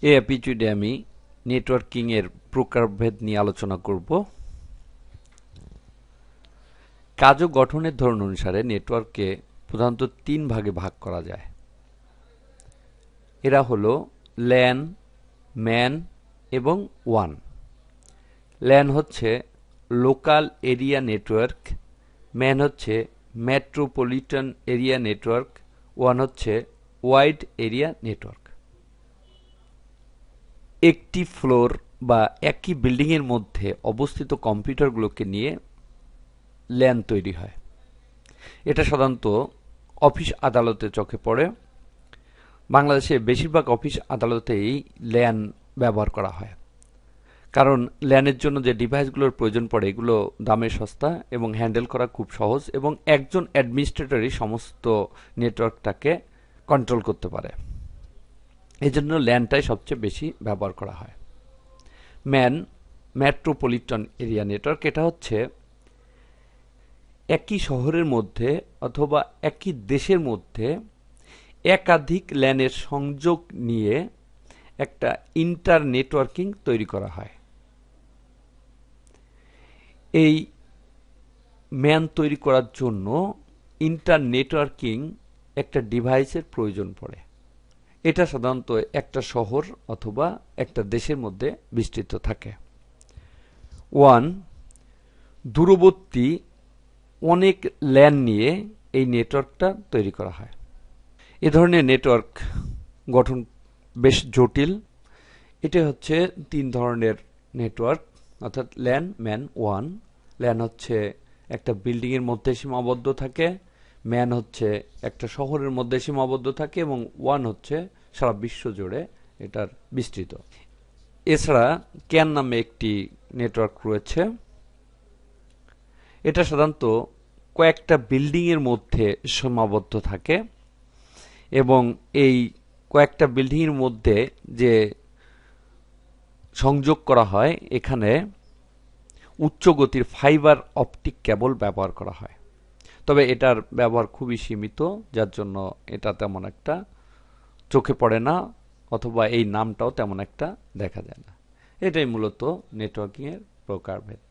এই এপিসোডে আমি নেটওয়ার্কিং এর প্রকারভেদ নিয়ে আলোচনা করব। কাজ ও গঠনের ধরন অনুসারে নেটওয়ার্ককে প্রধানত তিন ভাগে ভাগ করা যায়। এরা হলো ল্যান, ম্যান এবং ওয়ান। ল্যান হচ্ছে লোকাল এরিয়া নেটওয়ার্ক, ম্যান হচ্ছে মেট্রোপলিটন এরিয়া নেটওয়ার্ক, ওয়ান হচ্ছে ওয়াইড এরিয়া নেটওয়ার্ক। একটি ফ্লোর বা একই বিল্ডিংয়ের মধ্যে অবস্থিত কম্পিউটারগুলোকে নিয়ে ল্যান তৈরি হয়। এটা সাধারণত অফিস আদালতে চোখে পড়ে। বাংলাদেশে বেশিরভাগ অফিস আদালতেই ল্যান ব্যবহার করা হয়, কারণ ল্যানের জন্য যে ডিভাইসগুলোর প্রয়োজন পড়ে এগুলো দামে সস্তা এবং হ্যান্ডেল করা খুব সহজ, এবং একজন অ্যাডমিনিস্ট্রেটরই সমস্ত নেটওয়ার্কটাকে কন্ট্রোল করতে পারে। এই জন্য ল্যানটাই সবচেয়ে বেশি ব্যবহার করা হয়। ম্যান, মেট্রোপলিটন এরিয়া নেটওয়ার্ক, এটা হচ্ছে একই শহরের মধ্যে অথবা একই দেশের মধ্যে একাধিক ল্যানের সংযোগ নিয়ে একটা ইন্টার নেটওয়ার্কিং তৈরি করা হয়। এই ম্যান তৈরি করার জন্য ইন্টার নেটওয়ার্কিং একটা ডিভাইসের প্রয়োজন পড়ে। এটা সাধারণত একটা শহর অথবা একটা দেশের মধ্যে বিস্তৃত থাকে। ওয়ান, দূরবর্তী অনেক ল্যান নিয়ে এই নেটওয়ার্কটা তৈরি করা হয়। এ ধরনের নেটওয়ার্ক গঠন বেশ জটিল। এটা হচ্ছে তিন ধরনের নেটওয়ার্ক, অর্থাৎ ল্যান, ম্যান, ওয়ান। ল্যান হচ্ছে একটা বিল্ডিংয়ের মধ্যে সীমাবদ্ধ থাকে, ম্যান হচ্ছে একটা শহরের মধ্যে সীমাবদ্ধ থাকে, এবং ওয়ান হচ্ছে সারা বিশ্ব জুড়ে এটার বিস্তৃত। এছাড়া ক্যান নামে একটি নেটওয়ার্ক রয়েছে। এটা সাধারণত কয়েকটা বিল্ডিংয়ের মধ্যে সীমাবদ্ধ থাকে, এবং এই কয়েকটা বিল্ডিংয়ের মধ্যে যে সংযোগ করা হয় এখানে উচ্চ গতির ফাইবার অপটিক কেবল ব্যবহার করা হয়। তবে এটার ব্যবহার খুবই সীমিত, যার জন্য এটা তেমন একটা চোখে পড়ে না, অথবা এই নামটাও তেমন একটা দেখা যায় না। এটাই মূলত নেটওয়ার্কিং এর প্রকারভেদ।